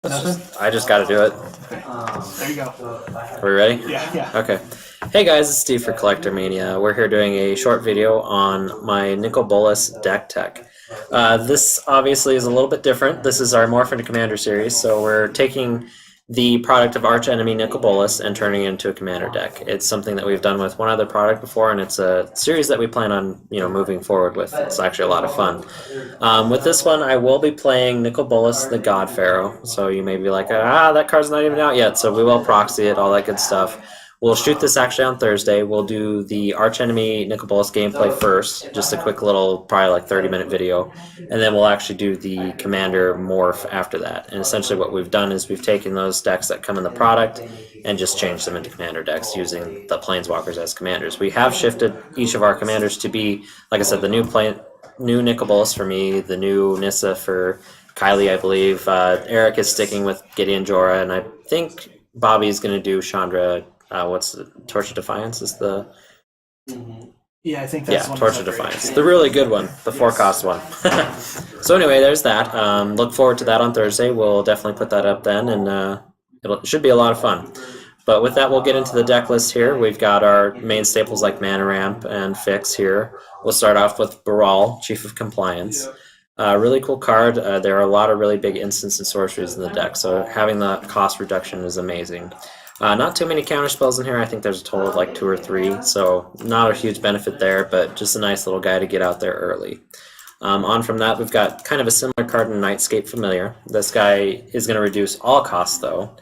I just got to do it. There you go. Are we ready? Yeah. Okay. Hey guys, it's Steve for CollectorMania. We're here doing a short video on my Nicol Bolas deck tech. This obviously is a little bit different. This is our Morph into Commander series, so we're taking the product of Archenemy Nicol Bolas and turning it into a Commander deck. It's something that we've done with one other product before, and it's a series that we plan on moving forward with. It's actually a lot of fun. With this one, I will be playing Nicol Bolas the God-Pharaoh, so you may be like, that card's not even out yet, so we will proxy it, all that good stuff. We'll shoot this actually on Thursday. We'll do the Archenemy Nicol Bolas gameplay first, just a quick little, probably like 30-minute video, and then we'll actually do the Commander Morph after that. And essentially what we've done is we've taken those decks that come in the product and just changed them into Commander decks using the Planeswalkers as Commanders. We have shifted each of our Commanders to be, like I said, the new Nicol Bolas for me, the new Nissa for Kiley, I believe. Eric is sticking with Gideon, Jura, and I think Bobby's going to do Chandra. What's the Torch of Defiance is the... Yeah, I think that's one. Torch of Defiance. The really good one, the 4-cost one. So anyway, there's that. Look forward to that on Thursday. We'll definitely put that up then, and it should be a lot of fun. But with that, we'll get into the deck list here. We've got our main staples like Mana Ramp and Fix here. We'll start off with Baral, Chief of Compliance. Really cool card. There are a lot of really big instants and sorceries in the deck, so having the cost reduction is amazing. Not too many counter spells in here. I think there's a total of like 2 or 3, so not a huge benefit there, but just a nice little guy to get out there early. On from that, we've got kind of a similar card in Nightscape Familiar. This guy is going to reduce all costs, though.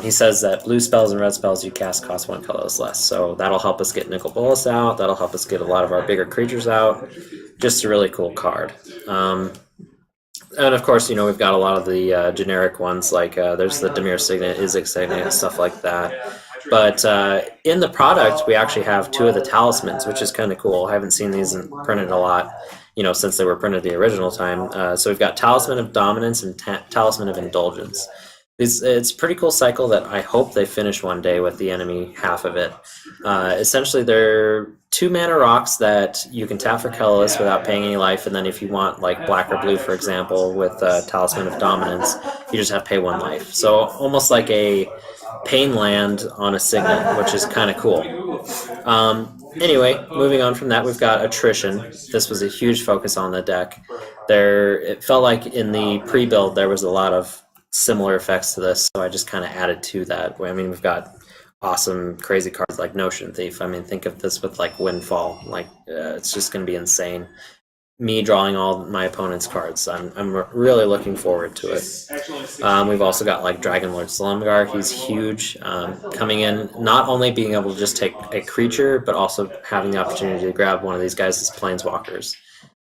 He says that blue spells and red spells you cast cost 1 colorless less, so that'll help us get Nicol Bolas out. That'll help us get a lot of our bigger creatures out. Just a really cool card. And of course, we've got a lot of the generic ones, like there's the Dimir Signet, Izzet Signet, stuff like that. But in the product, we actually have 2 of the talismans, which is kind of cool. I haven't seen these printed a lot, since they were printed the original time. So we've got Talisman of Dominance and Talisman of Indulgence. It's a pretty cool cycle that I hope they finish one day with the enemy half of it. Essentially, they're 2 mana rocks that you can tap for colorless without paying any life, and then if you want like black or blue, for example, with Talisman of Dominance, you just have to pay 1 life. So almost like a pain land on a Signet, which is kind of cool. Anyway, moving on from that, we've got Attrition. This was a huge focus on the deck. It felt like in the pre-build there was a lot of similar effects to this, so I just kind of added to that. I mean, we've got awesome, crazy cards like Notion Thief. I mean, think of this with like Windfall. Like, it's just going to be insane. Me drawing all my opponent's cards. I'm really looking forward to it. We've also got like Dragonlord Slumgar. He's huge. Coming in, not only being able to just take a creature, but also having the opportunity to grab one of these guys as Planeswalkers.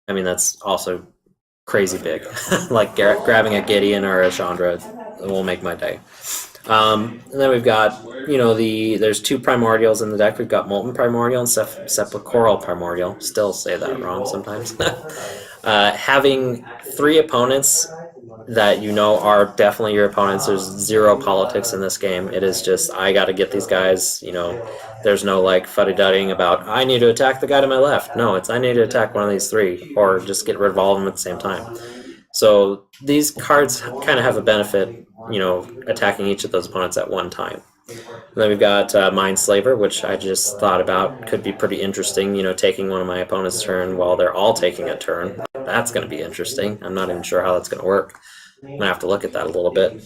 I mean, that's also crazy big. Like grabbing a Gideon or a Chandra will make my day. And then we've got, there's 2 Primordials in the deck. We've got Molten Primordial and Sepulchral Primordial. Still say that wrong sometimes. Having 3 opponents that are definitely your opponents. There's 0 politics in this game. It is just, I got to get these guys, there's no like fuddy-duddying about, I need to attack the guy to my left. No, it's I need to attack one of these 3, or just get rid of all of them at the same time. So these cards kind of have a benefit, attacking each of those opponents at one time. And then we've got Mindslaver, which I just thought about could be pretty interesting, taking one of my opponent's turn while they're all taking a turn. That's going to be interesting. I'm not even sure how that's going to work. I'm going to have to look at that a little bit.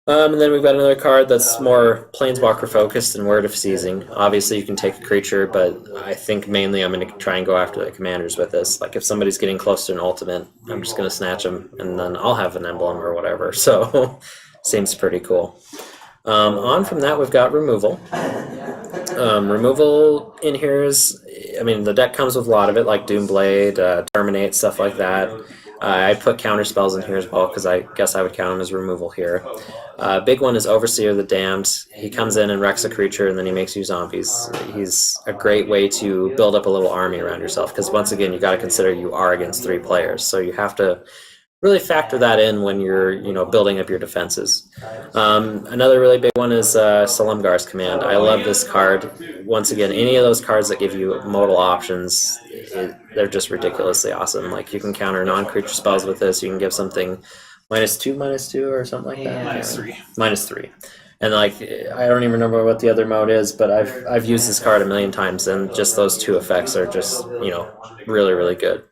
And then we've got another card that's more Planeswalker focused and Word of Seizing. Obviously you can take a creature, but I think mainly I'm going to try and go after the commanders with this. Like if somebody's getting close to an ultimate, I'm just going to snatch them and then I'll have an emblem or whatever. So seems pretty cool. On from that, we've got Removal. Removal in here is, the deck comes with a lot of it, like Doomblade, Terminate, stuff like that. I put counter spells in here as well because I guess I would count them as removal here. Big one is Overseer the Damned. He comes in and wrecks a creature and then he makes you zombies. He's a great way to build up a little army around yourself because once again you got to consider you are against 3 players, so you have to really factor that in when you're building up your defenses. Another really big one is Silumgar's Command. I love this card. Once again, any of those cards that give you modal options, they're just ridiculously awesome. Like you can counter non-creature spells with this. You can give something -2/-2 or something like that. -3. -3. And like I don't even remember what the other mode is, but I've used this card a million times, and just those 2 effects are just really good.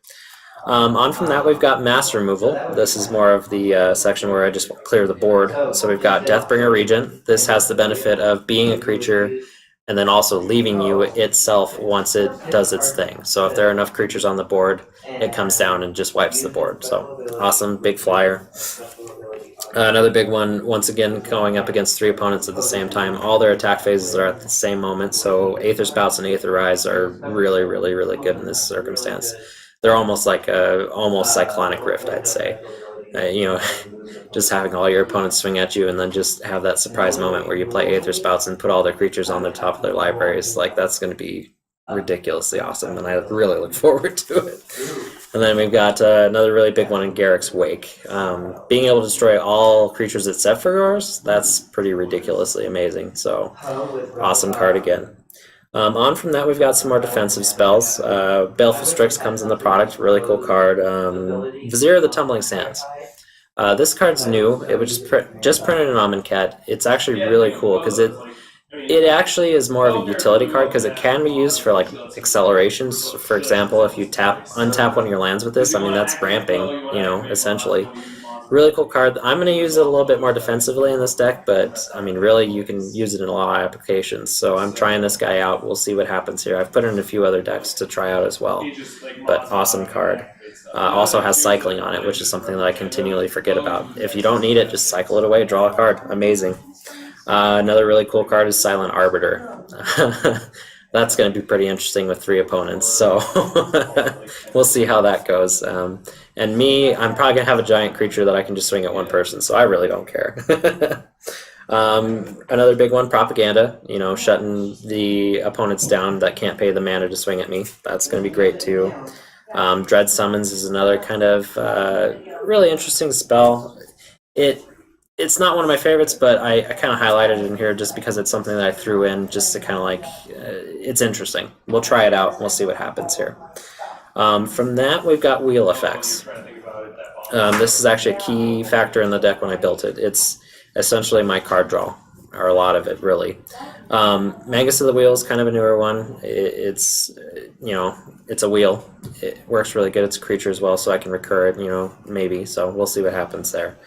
On from that, we've got mass removal. This is more of the section where I just clear the board. So we've got Deathbringer Regent. This has the benefit of being a creature and then also leaving you itself once it does its thing. So if there are enough creatures on the board, it comes down and just wipes the board. So awesome, big flyer. Another big one, once again, going up against 3 opponents at the same time. All their attack phases are at the same moment, so Aether Spouts and Aether Rise are really good in this circumstance. They're almost like a Cyclonic Rift, I'd say. Just having all your opponents swing at you and then just have that surprise moment where you play Aether Spouts and put all their creatures on the top of their libraries. Like, that's going to be ridiculously awesome, and I really look forward to it. And then we've got another really big one in Garruk's Wake. Being able to destroy all creatures except for yours, that's pretty ridiculously amazing. So, awesome card again. On from that, we've got some more defensive spells. Baleful Strix comes in the product, really cool card. Vizier of the Tumbling Sands. This card's new. It was just printed in Amonkhet. It's actually really cool because it actually is more of a utility card because it can be used for like accelerations. For example, if you untap one of your lands with this, I mean that's ramping, essentially. Really cool card. I'm going to use it a little bit more defensively in this deck, but I mean really you can use it in a lot of applications. So I'm trying this guy out. We'll see what happens here. I've put it in a few other decks to try out as well. But awesome card. Also has cycling on it, which is something that I continually forget about. If you don't need it, just cycle it away, draw a card. Amazing. Another really cool card is Silent Arbiter. That's going to be pretty interesting with 3 opponents, so we'll see how that goes. And me, I'm probably going to have a giant creature that I can just swing at one person, so I really don't care. Another big one, Propaganda, shutting the opponents down that can't pay the mana to swing at me. That's going to be great too. Dread Summons is another kind of really interesting spell. It's not one of my favorites, but I kind of highlighted it in here just because it's something that I threw in just to kind of like, it's interesting. We'll try it out. We'll see what happens here. From that, we've got Wheel Effects. This is actually a key factor in the deck when I built it. It's essentially my card draw, or a lot of it, really. Magus of the Wheel is kind of a newer one. It's a wheel. It works really good. It's a creature as well, so I can recur it, maybe. So we'll see what happens there.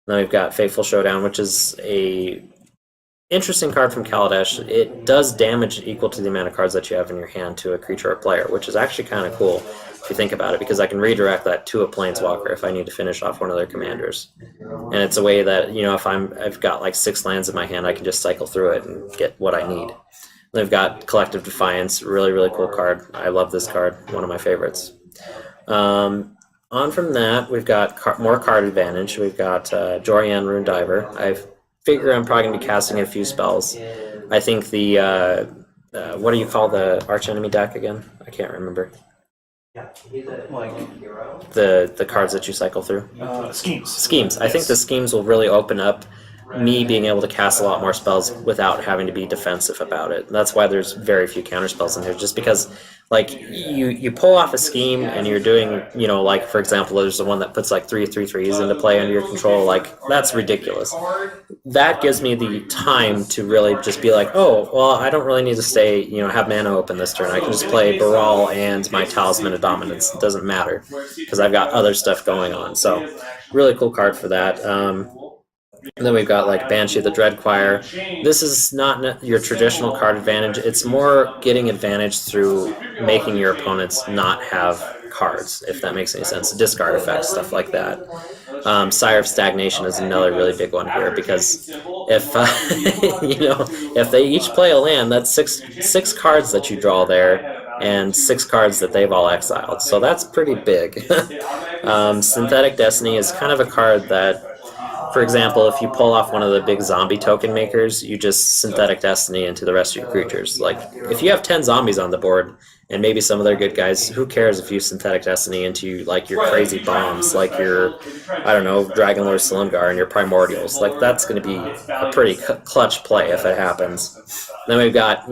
Then we've got Fateful Showdown, which is a interesting card from Kaladesh. It does damage equal to the amount of cards that you have in your hand to a creature or player, which is actually kind of cool if you think about it, because I can redirect that to a Planeswalker if I need to finish off one of their commanders. And it's a way that, if I've got like 6 lands in my hand, I can just cycle through it and get what I need. Then we've got Collective Defiance, really cool card. I love this card, one of my favorites. On from that, we've got more card advantage. We've got Jorian Rune Diver. I figure I'm probably going to be casting a few spells. I think the, what do you call the Archenemy deck again? I can't remember. The cards that you cycle through? Schemes. I think the schemes will really open up me being able to cast a lot more spells without having to be defensive about it. That's why there's very few counter spells in here, just because like you pull off a scheme and you're doing, like for example, there's the one that puts like 3/3/3s into play under your control. Like that's ridiculous. That gives me the time to really just be like, oh, well, I don't really need to stay, have mana open this turn. I can just play Baral and my Talisman of Dominance. It doesn't matter because I've got other stuff going on. So really cool card for that. And then we've got like Banshee of the Dreadchoir. This is not your traditional card advantage. It's more getting advantage through making your opponents not have cards, if that makes any sense. Discard effects, stuff like that. Sire of Stagnation is another really big one here because if if they each play a land, that's six cards that you draw there and 6 cards that they've all exiled. So that's pretty big. Synthetic Destiny is kind of a card that, for example, if you pull off one of the big zombie token makers, you just Synthetic Destiny into the rest of your creatures. Like, if you have 10 zombies on the board, and maybe some of their good guys, who cares if you Synthetic Destiny into, like, your crazy bombs, like your, I don't know, Dragonlord Silumgar and your Primordials. Like, that's going to be a pretty clutch play if it happens. Then we've got,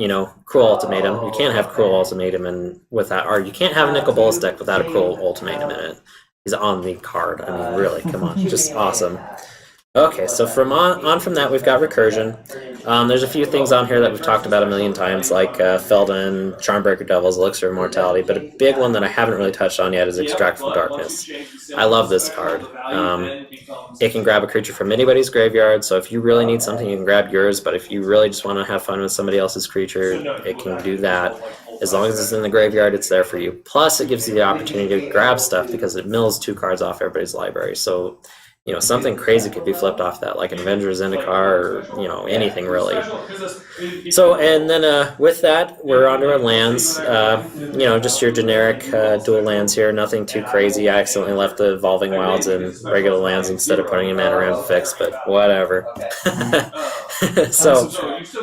Cruel Ultimatum. You can't have Cruel Ultimatum with that, or you can't have a Nicol Bolas deck without a Cruel Ultimatum in it. He's on the card. I mean, really, come on, just awesome. Okay, so from from that, we've got Recursion. There's a few things on here that we've talked about a million times, like Felden, Charmbreaker Devils, Elixir of Immortality, but a big one that I haven't really touched on yet is Extract from Darkness. I love this card. It can grab a creature from anybody's graveyard, so if you really need something, you can grab yours, but if you really just want to have fun with somebody else's creature, it can do that. As long as it's in the graveyard, it's there for you. Plus, it gives you the opportunity to grab stuff because it mills 2 cards off everybody's library, so you know, something crazy could be flipped off that, like an Avenger Zendikar or, you know, anything really. So, and then with that, we're onto our lands. You know, just your generic dual lands here, nothing too crazy. I accidentally left the Evolving Wilds in regular lands instead of putting in Mana Fix, but whatever. So,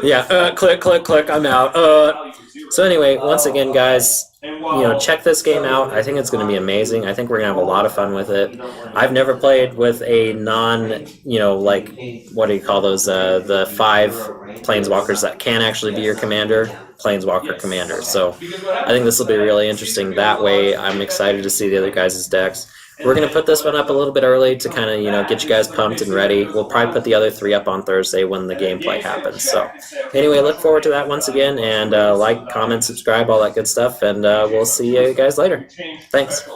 yeah, click, I'm out. So anyway, once again, guys, you know, check this game out. I think it's going to be amazing. I think we're going to have a lot of fun with it. I've never played with a non, you know, like, what do you call those, the 5 Planeswalkers that can actually be your commander, Planeswalker Commander. So I think this will be really interesting that way. I'm excited to see the other guys' decks. We're going to put this one up a little bit early to kind of, you know, get you guys pumped and ready. We'll probably put the other 3 up on Thursday when the gameplay happens. So anyway, look forward to that once again, and like, comment, subscribe, all that good stuff, and we'll see you guys later. Thanks.